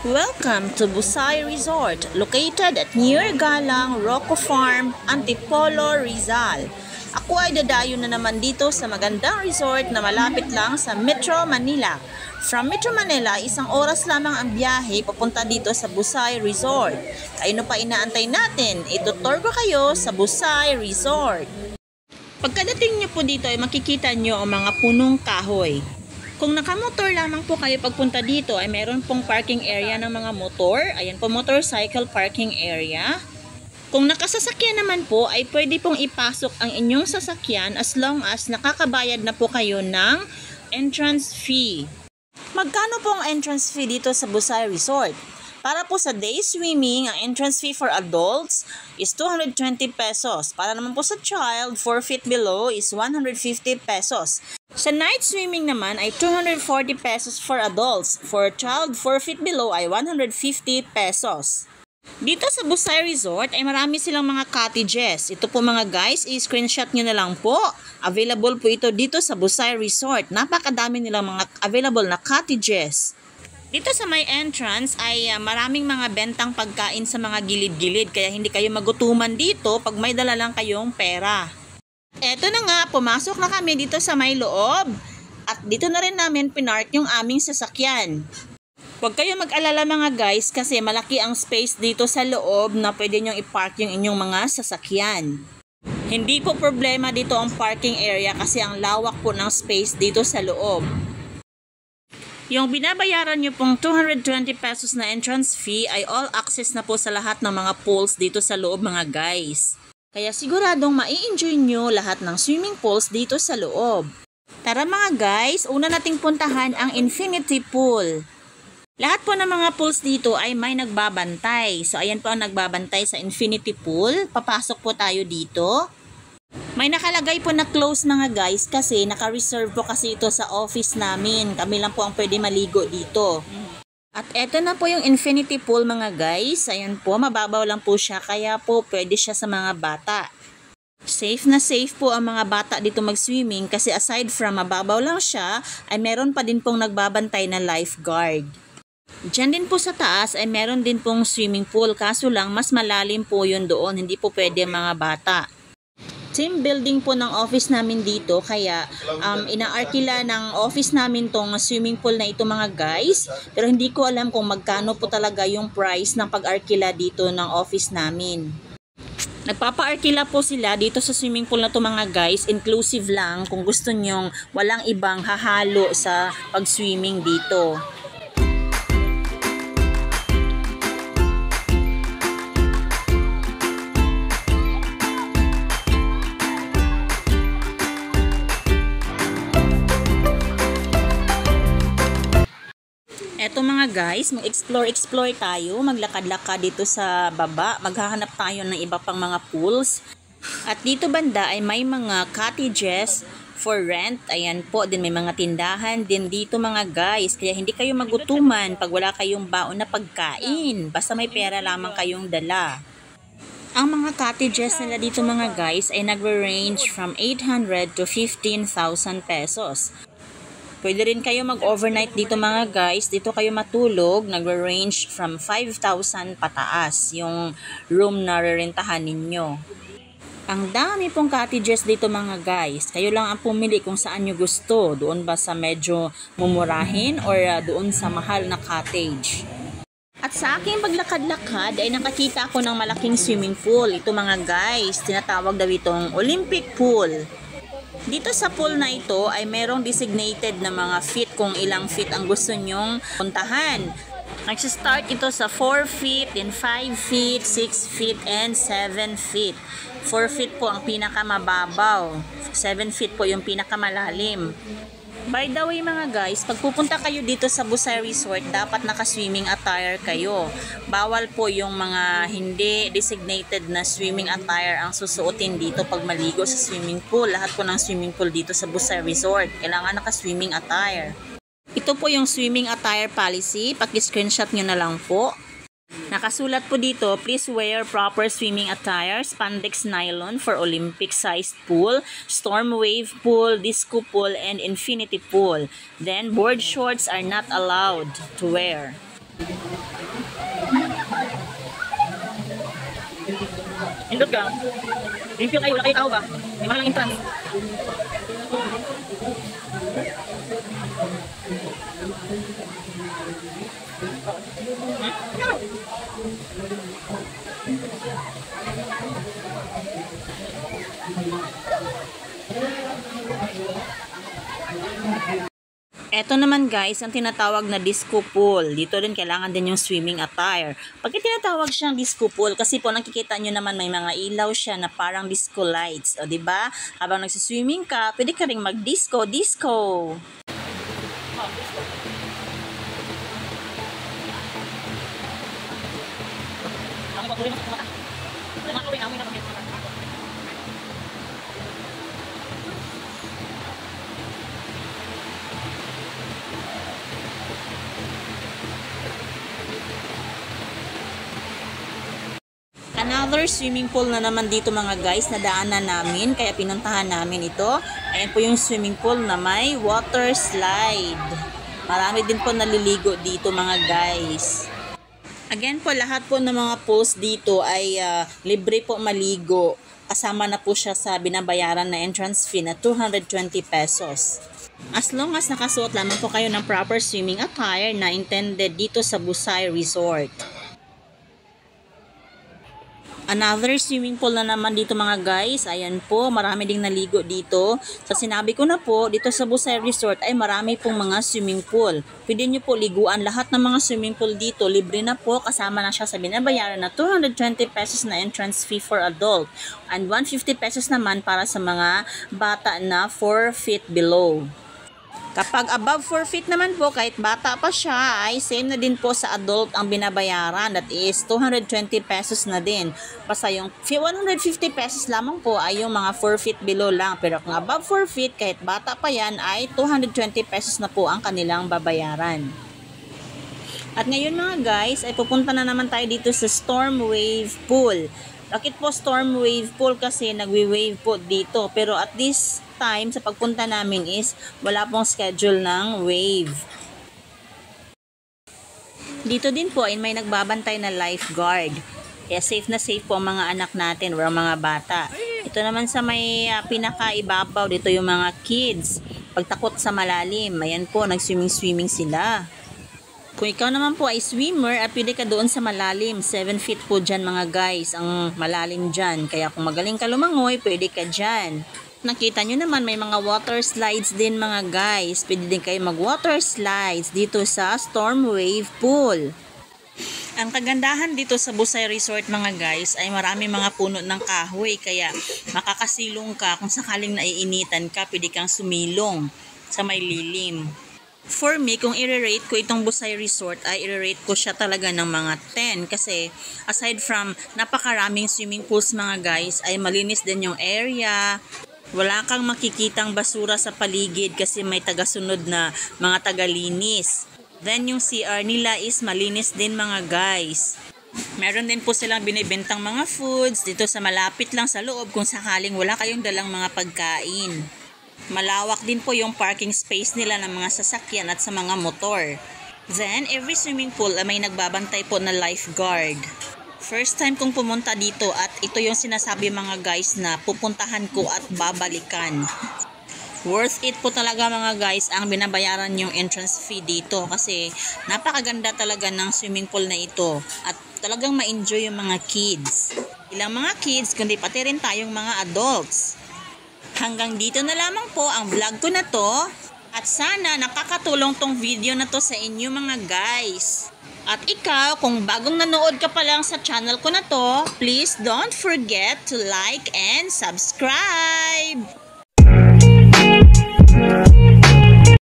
Welcome to Busay Resort, located at near Galang, Rocco Farm, Antipolo, Rizal. Ako ay dadayo na naman dito sa magandang resort na malapit lang sa Metro Manila. From Metro Manila, 1 oras lamang ang biyahe papunta dito sa Busay Resort. Kayo pa inaantay natin, itutur ko kayo sa Busay Resort. Pagkadating nyo po dito ay makikita nyo ang mga punong kahoy. Kung nakamotor lamang po kayo pagpunta dito ay meron pong parking area ng mga motor. Ayan po, motorcycle parking area. Kung nakasasakyan naman po ay pwede pong ipasok ang inyong sasakyan as long as nakakabayad na po kayo ng entrance fee. Magkano po ang entrance fee dito sa Busay Resort? Para po sa day swimming, ang entrance fee for adults is 220 pesos. Para naman po sa child, 4 feet below is 150 pesos. Sa night swimming naman ay 240 pesos for adults. For child, 4 feet below ay 150 pesos. Dito sa Busay Resort ay marami silang mga cottages. Ito po mga guys, i-screenshot nyo na lang po. Available po ito dito sa Busay Resort. Napakadami nilang mga available na cottages. Dito sa may entrance ay maraming mga bentang pagkain sa mga gilid-gilid. Kaya hindi kayo magutuman dito pag may dala lang kayong pera. Eto na nga, pumasok na kami dito sa may loob. At dito na rin namin pinark yung aming sasakyan. Huwag kayo mag-alala mga guys kasi malaki ang space dito sa loob na pwede nyong i-park yung inyong mga sasakyan. Hindi po problema dito ang parking area kasi ang lawak po ng space dito sa loob. Yung binabayaran nyo pong 220 pesos na entrance fee ay all access na po sa lahat ng mga pools dito sa loob mga guys. Kaya siguradong mai-enjoy nyo lahat ng swimming pools dito sa loob. Tara mga guys, una nating puntahan ang infinity pool. Lahat po ng mga pools dito ay may nagbabantay. So ayan po ang nagbabantay sa infinity pool. Papasok po tayo dito. May nakalagay po na close mga guys kasi naka-reserve po kasi ito sa office namin. Kami lang po ang pwede maligo dito. At eto na po yung infinity pool mga guys. Ayan po, mababaw lang po siya kaya po pwede siya sa mga bata. Safe na safe po ang mga bata dito mag-swimming kasi aside from mababaw lang siya ay meron pa din pong nagbabantay na lifeguard. Diyan din po sa taas ay meron din pong swimming pool kaso lang mas malalim po yun doon. Hindi po pwede mga bata. Team building po ng office namin dito kaya inaarkila ng office namin tong swimming pool na ito mga guys, pero hindi ko alam kung magkano po talaga yung price ng pag-arkila dito ng office namin. Nagpapa-arkila po sila dito sa swimming pool na to mga guys, inclusive lang kung gusto nyong walang ibang hahalo sa pag-swimming dito. Eto mga guys, mag-explore tayo, maglakad-lakad dito sa baba, maghahanap tayo ng iba pang mga pools. At dito banda ay may mga cottages for rent, ayan po, din may mga tindahan din dito mga guys. Kaya hindi kayo magutuman pag wala kayong baon na pagkain, basta may pera lamang kayong dala. Ang mga cottages nila dito mga guys ay nagre-range from 800 to 15,000 pesos. Pwede rin kayo mag-overnight dito mga guys. Dito kayo matulog. Nagre-range from 5,000 pataas yung room na rerentahan ninyo. Ang dami pong cottages dito mga guys. Kayo lang ang pumili kung saan nyo gusto. Doon ba sa medyo mumurahin or doon sa mahal na cottage. At sa aking paglakad-lakad ay nakakita ako ng malaking swimming pool. Ito mga guys, tinatawag daw itong Olympic pool. Dito sa pool na ito ay merong designated na mga feet kung ilang feet ang gusto nyong puntahan. Nag-start ito sa 4 feet, then 5 feet, 6 feet, and 7 feet. 4 feet po ang pinakamababaw. 7 feet po yung pinakamalalim. By the way mga guys, pag pupunta kayo dito sa Busay Resort, dapat naka-swimming attire kayo. Bawal po yung mga hindi designated na swimming attire ang susuotin dito pag maligo sa swimming pool. Lahat po ng swimming pool dito sa Busay Resort, kailangan naka-swimming attire. Ito po yung swimming attire policy, paki-screenshot nyo na lang po. Nakasulat po dito, please wear proper swimming attire, spandex nylon for Olympic-sized pool, storm wave pool, disco pool, and infinity pool. Then, board shorts are not allowed to wear. Indot ka. Thank you kayo. Wala kayo tao ba? May mahal lang entrance. Eto naman guys, ang tinatawag na disco pool. Dito din kailangan din yung swimming attire. Pagka tinatawag siyang disco pool, kasi po nakikita nyo naman may mga ilaw siya na parang disco lights. O diba? Habang nagsiswimming ka, pwede ka rin mag-disco, disco. Another swimming pool na naman dito mga guys na daanan namin, kaya pinuntahan namin ito. Ayan po yung swimming pool na may water slide. Marami din po naliligo dito mga guys. Again po, lahat po ng mga pools dito ay libre po maligo. Kasama na po siya sa binabayaran na entrance fee na 220 pesos. As long as nakasuot lamang po kayo ng proper swimming attire na intended dito sa Busay Resort. Another swimming pool na naman dito mga guys. Ayan po, marami ding naligo dito. Sa sinabi ko na po, dito sa Busay Resort ay marami pong mga swimming pool. Pwede nyo po liguan. Lahat ng mga swimming pool dito, libre na po. Kasama na siya sa binabayaran na 220 pesos na entrance fee for adult. And 150 pesos naman para sa mga bata na 4 feet below. Kapag above 4 feet naman po, kahit bata pa siya, ay same na din po sa adult ang binabayaran. That is 220 pesos na din. Basta yung 150 pesos lamang po ay yung mga 4 feet below lang. Pero kung above 4 feet, kahit bata pa yan, ay 220 pesos na po ang kanilang babayaran. At ngayon mga guys, ay pupunta na naman tayo dito sa Storm Wave Pool. Bakit po Storm Wave Pool? Kasi nagwi-wave po dito. Pero at this time sa pagpunta namin is wala pong schedule ng wave. Dito din po ay may nagbabantay na lifeguard. Kaya safe na safe po ang mga anak natin o ang mga bata. Ito naman sa may pinakaibabaw, dito yung mga kids. Pagtakot sa malalim, ayan po, nag-swimming sila. Kung ikaw naman po ay swimmer, pwede ka doon sa malalim. 7 feet po dyan mga guys, ang malalim dyan. Kaya kung magaling ka lumangoy, pwede ka dyan. Nakita nyo naman may mga water slides din mga guys. Pwede din kayo mag water slides dito sa Storm Wave Pool. Ang kagandahan dito sa Busay Resort mga guys ay marami mga puno ng kahoy. Kaya makakasilong ka kung sakaling naiinitan ka, pwede kang sumilong sa may lilim. For me, kung i-rate ko itong Busay Resort ay i-rate ko siya talaga ng mga 10 kasi aside from napakaraming swimming pools mga guys ay malinis din yung area. Wala kang makikitang basura sa paligid kasi may tagasunod na mga tagalinis. Then yung CR nila is malinis din mga guys. Meron din po silang binibentang mga foods dito sa malapit lang sa loob kung sakaling wala kayong dalang mga pagkain. Malawak din po yung parking space nila ng mga sasakyan at sa mga motor. Then every swimming pool ay may nagbabantay po na lifeguard. First time kong pumunta dito at ito yung sinasabi mga guys na pupuntahan ko at babalikan. Worth it po talaga mga guys ang binabayaran yung entrance fee dito kasi napakaganda talaga ng swimming pool na ito at talagang ma-enjoy yung mga kids. Ilang mga kids kundi pati rin tayong mga adults. Hanggang dito na lamang po ang vlog ko na to at sana nakakatulong tong video na to sa inyo mga guys. At ikaw, kung bagong nanood ka pa lang sa channel ko na to, please don't forget to like and subscribe!